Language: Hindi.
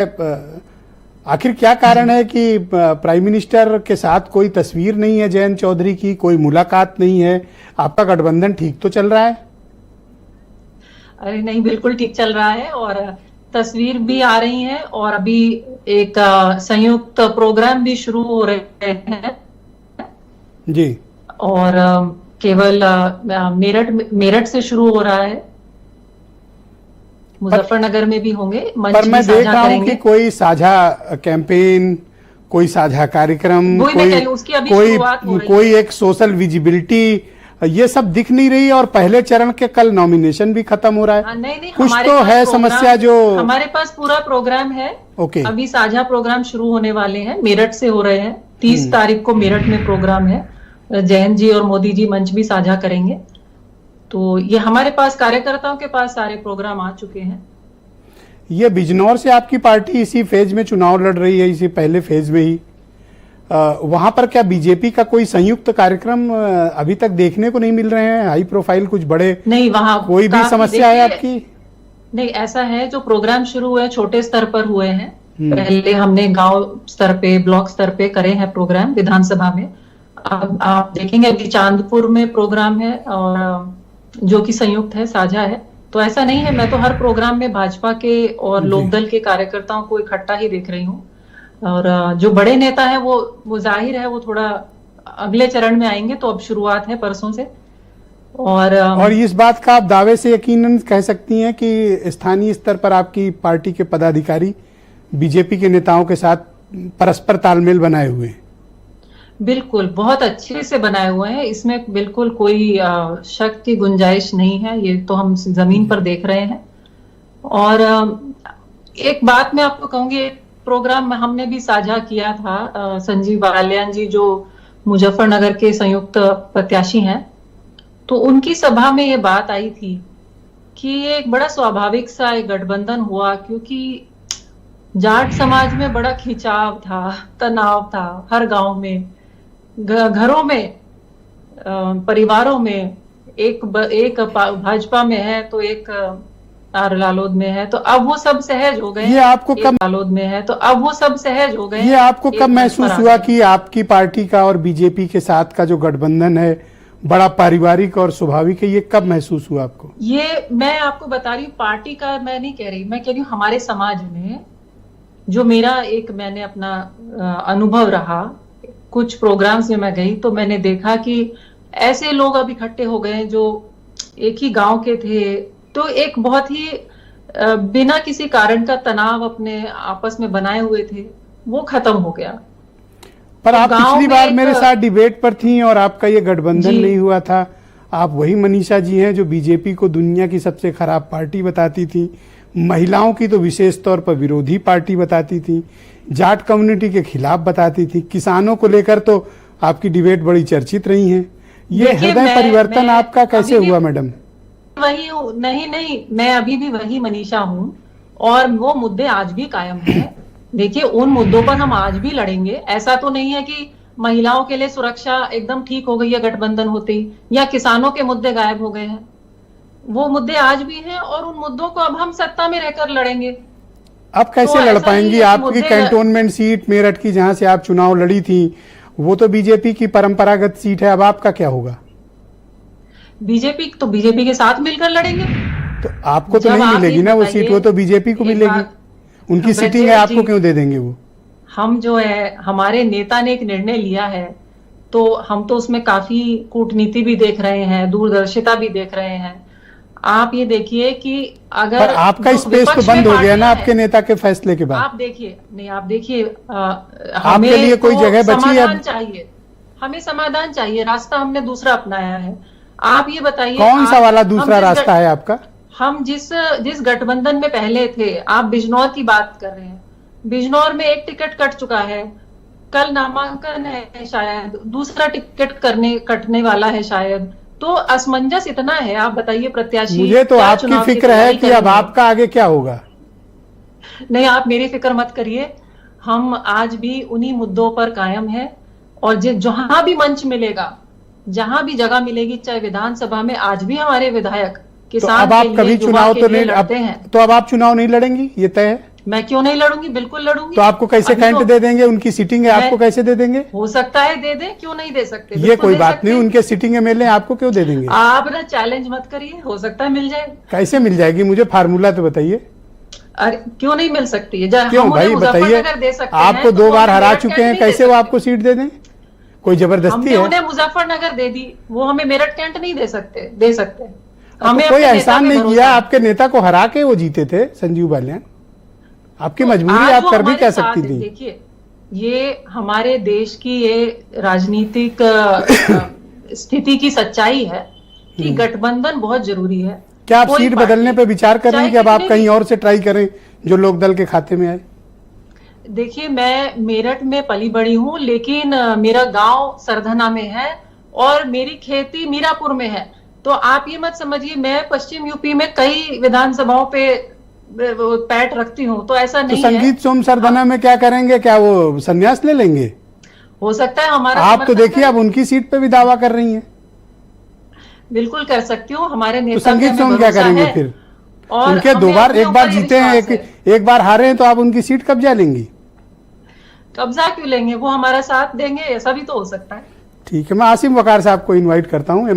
आखिर क्या कारण है कि प्राइम मिनिस्टर के साथ कोई तस्वीर नहीं है जयंत चौधरी की, कोई मुलाकात नहीं है? आपका गठबंधन ठीक तो चल रहा है? अरे नहीं, बिल्कुल ठीक चल रहा है और तस्वीर भी आ रही है और अभी एक संयुक्त प्रोग्राम भी शुरू हो रहे हैं जी। और केवल मेरठ से शुरू हो रहा है, मुजफ्फरनगर में भी होंगे, मंच पर मैं भी देख साझा रहा हूं करेंगे। कि कोई साझा कैंपेन, कोई साझा कार्यक्रम, कोई एक सोशल विजिबिलिटी, ये सब दिख नहीं रही। और पहले चरण के कल नॉमिनेशन भी खत्म हो रहा है। नहीं, कुछ तो है समस्या जो हमारे पास पूरा प्रोग्राम है। ओके। अभी साझा प्रोग्राम शुरू होने वाले हैं, मेरठ से हो रहे हैं। 30 तारीख को मेरठ में प्रोग्राम है, जयंत जी और मोदी जी मंच भी साझा करेंगे। तो ये हमारे पास कार्यकर्ताओं के पास सारे प्रोग्राम आ चुके हैं। ये बिजनौर से आपकी पार्टी इसी फेज में चुनाव लड़ रही है, इसी पहले फेज में ही। वहां पर क्या बीजेपी का कोई संयुक्त कार्यक्रम अभी तक देखने को नहीं मिल रहे हैं? हाई प्रोफाइल कुछ बड़े नहीं, वहां कोई भी समस्या है आपकी? नहीं, ऐसा है, जो प्रोग्राम शुरू हुए छोटे स्तर पर हुए हैं। पहले हमने गांव स्तर पे, ब्लॉक स्तर पे करे हैं प्रोग्राम विधानसभा में। अब आप देखेंगे अभी चांदपुर में प्रोग्राम है और जो कि संयुक्त है, साझा है। तो ऐसा नहीं है, मैं तो हर प्रोग्राम में भाजपा के और लोकदल के कार्यकर्ताओं को इकट्ठा ही देख रही हूँ। और जो बड़े नेता है वो जाहिर है वो थोड़ा अगले चरण में आएंगे। तो अब शुरुआत है परसों से। और इस बात का आप दावे से यकीनन कह सकती हैं कि स्थानीय स्तर पर आपकी पार्टी के पदाधिकारी बीजेपी के नेताओं के साथ परस्पर तालमेल बनाए हुए हैं? बिल्कुल, बहुत अच्छे से बनाए हुए हैं। इसमें बिल्कुल कोई शक की गुंजाइश नहीं है। ये तो हम जमीन पर देख रहे हैं। और एक बात मैं आपको कहूंगी, प्रोग्राम में हमने भी साझा किया था, संजीव बालियान जी जो मुजफ्फरनगर के संयुक्त प्रत्याशी हैं, तो उनकी सभा में ये बात आई थी कि ये एक बड़ा स्वाभाविक सा एक गठबंधन हुआ, क्योंकि जाट समाज में बड़ा खिंचाव था, तनाव था हर गांव में, घरों में, परिवारों में। एक भाजपा में है तो एक रालोद में है। तो अब वो सब सहज हो गए। ये आपको कब रालोद में है तो अब वो सब सहज हो गए। ये आपको कब महसूस हुआ कि आपकी पार्टी का और बीजेपी के साथ का जो गठबंधन है बड़ा पारिवारिक और स्वाभाविक है? ये कब महसूस हुआ आपको? ये मैं आपको बता रही हूँ, पार्टी का मैं नहीं कह रही, मैं कह रही हूँ हमारे समाज में जो मैंने अपना अनुभव रहा। कुछ प्रोग्राम्स में मैं गई तो मैंने देखा कि ऐसे लोग अब इकट्ठे हो गए जो एक ही गांव के थे। तो एक बहुत ही बिना किसी कारण का तनाव अपने आपस में बनाए हुए थे, वो खत्म हो गया। पर आप पिछली बार मेरे साथ डिबेट पर थी और आपका ये गठबंधन नहीं हुआ था। आप वही मनीषा जी हैं जो बीजेपी को दुनिया की सबसे खराब पार्टी बताती थी, महिलाओं की तो विशेष तौर पर विरोधी पार्टी बताती थी, जाट कम्युनिटी के खिलाफ बताती थी, किसानों को लेकर तो आपकी डिबेट बड़ी चर्चित रही है। ये हृदय परिवर्तन आपका कैसे हुआ मैडम? वही हूँ, नहीं, मैं अभी भी वही मनीषा हूँ और वो मुद्दे आज भी कायम है। देखिए, उन मुद्दों पर हम आज भी लड़ेंगे। ऐसा तो नहीं है कि महिलाओं के लिए सुरक्षा एकदम ठीक हो गई है गठबंधन होते ही, या किसानों के मुद्दे गायब हो गए हैं। वो मुद्दे आज भी हैं और उन मुद्दों को अब हम सत्ता में रहकर लड़ेंगे। अब कैसे लड़ पाएंगी? आपकी कैंटोनमेंट सीट मेरठ की, जहां से आप चुनाव लड़ी थी, वो तो बीजेपी की परंपरागत सीट है। अब आपका क्या होगा? बीजेपी के साथ मिलकर लड़ेंगे। तो आपको तो नहीं मिलेगी ना वो सीट, वो तो बीजेपी को मिलेगी। उनकी सीटिंग है, आपको क्यों दे देंगे वो? हम जो है, हमारे नेता ने एक निर्णय लिया है तो हम तो उसमें काफी कूटनीति भी देख रहे हैं, दूरदर्शिता भी देख रहे हैं। आप ये देखिए कि अगर पर आपका स्पेस तो बंद हो गया ना आपके नेता के फैसले के बाद। आप देखिए आपके लिए कोई जगह बची है? चाहिए, हमें समाधान चाहिए। रास्ता हमने दूसरा अपनाया है। आप ये बताइए कौन सा वाला दूसरा रास्ता है आपका? हम जिस गठबंधन में पहले थे, आप बिजनौर की बात कर रहे हैं, बिजनौर में एक टिकट कट चुका है, कल नामांकन है, शायद दूसरा टिकट कटने वाला है शायद। तो असमंजस इतना है। आप बताइए प्रत्याशी, मुझे तो आपकी फिक्र है कि अब आपका आगे क्या होगा। नहीं, आप मेरी फिक्र मत करिए। हम आज भी उन्हीं मुद्दों पर कायम है और जहां भी मंच मिलेगा, जहां भी जगह मिलेगी, चाहे विधानसभा में, आज भी हमारे विधायक किसान तो अब आप कभी चुनाव तो नहीं लड़ते हैं? तो अब आप चुनाव नहीं लड़ेंगी, ये तय है? मैं क्यों नहीं लड़ूंगी, बिल्कुल लड़ूंगी। तो आपको कैसे अभी कैंट तो दे देंगे? उनकी सीटिंग है, आपको कैसे दे देंगे? हो सकता है दे दें, क्यों नहीं दे सकते, ये बिल्कुल कोई दे बात सकते नहीं, हैं। उनके सिटिंग एमएलए आपको क्यों दे देंगे? आप ना चैलेंज मत करिए, हो सकता है मिल जाए। कैसे मिल जाएगी? मुझे फार्मूला तो बताइए। अरे क्यों नहीं मिल सकती है? क्यों हम उन्हें भाई बताइए, मुजफ्फरनगर दे सकते हैं, आपको तो 2 वो बार हमें हरा मेरठ चुके कैंट हैं, नहीं दे कैसे वो सकते। आपको सीट दे दें? कोई जबरदस्ती हमने है? उन्हें मुजफ्फरनगर दे दी, वो हमें मेरठ कैंट नहीं दे सकते। हमें तो कोई अपने नेता एहसान पे नहीं भरोसा किया, है। आपके नेता को हरा के वो जीते थे संजीव बालियान। आपकी मजबूरी, आज आप वो कर भी हमारे कह साथ सकती है। थी। देखिए, ये हमारे देश की ये राजनीतिक स्थिति की सच्चाई है कि गठबंधन बहुत जरूरी है। क्या आप कोई सीट पार्टी, बदलने पे विचार कर रही हैं कि चाहे अब आप कितने कहीं भी- और से ट्राई करें जो लोक दल के खाते में आए? देखिए, मैं मेरठ में पली बड़ी हूँ, लेकिन मेरा गांव सरधना में है और मेरी खेती मीरापुर में है। तो आप ये मत समझिए मैं पश्चिम यूपी में कई विधानसभाओं पे वो पैठ रखती हूँ, तो ऐसा तो नहीं है। संगीत सोम सरदना में क्या करेंगे? क्या वो संन्यास ले लेंगे? हो सकता है हमारा आप तो समर्थन देखिए करें। अब उनकी सीट पे भी दावा कर रही हैं। बिल्कुल कर सकती हूँ, हमारे तो नेता पे संगीत हमें सोम क्या भरोसा करेंगे है। फिर? और उनके 2 हमें बार, अपने एक बार ऊपर ये जीते हैं, विश्वास है। एक बार हारे हैं, तो आप उनकी सीट कब्जा लेंगी? कब्जा क्यों लेंगे, वो हमारा साथ देंगे, ऐसा भी तो हो सकता है। ठीक है, मैं आसिम वकार साहब को इनवाइट करता हूँ।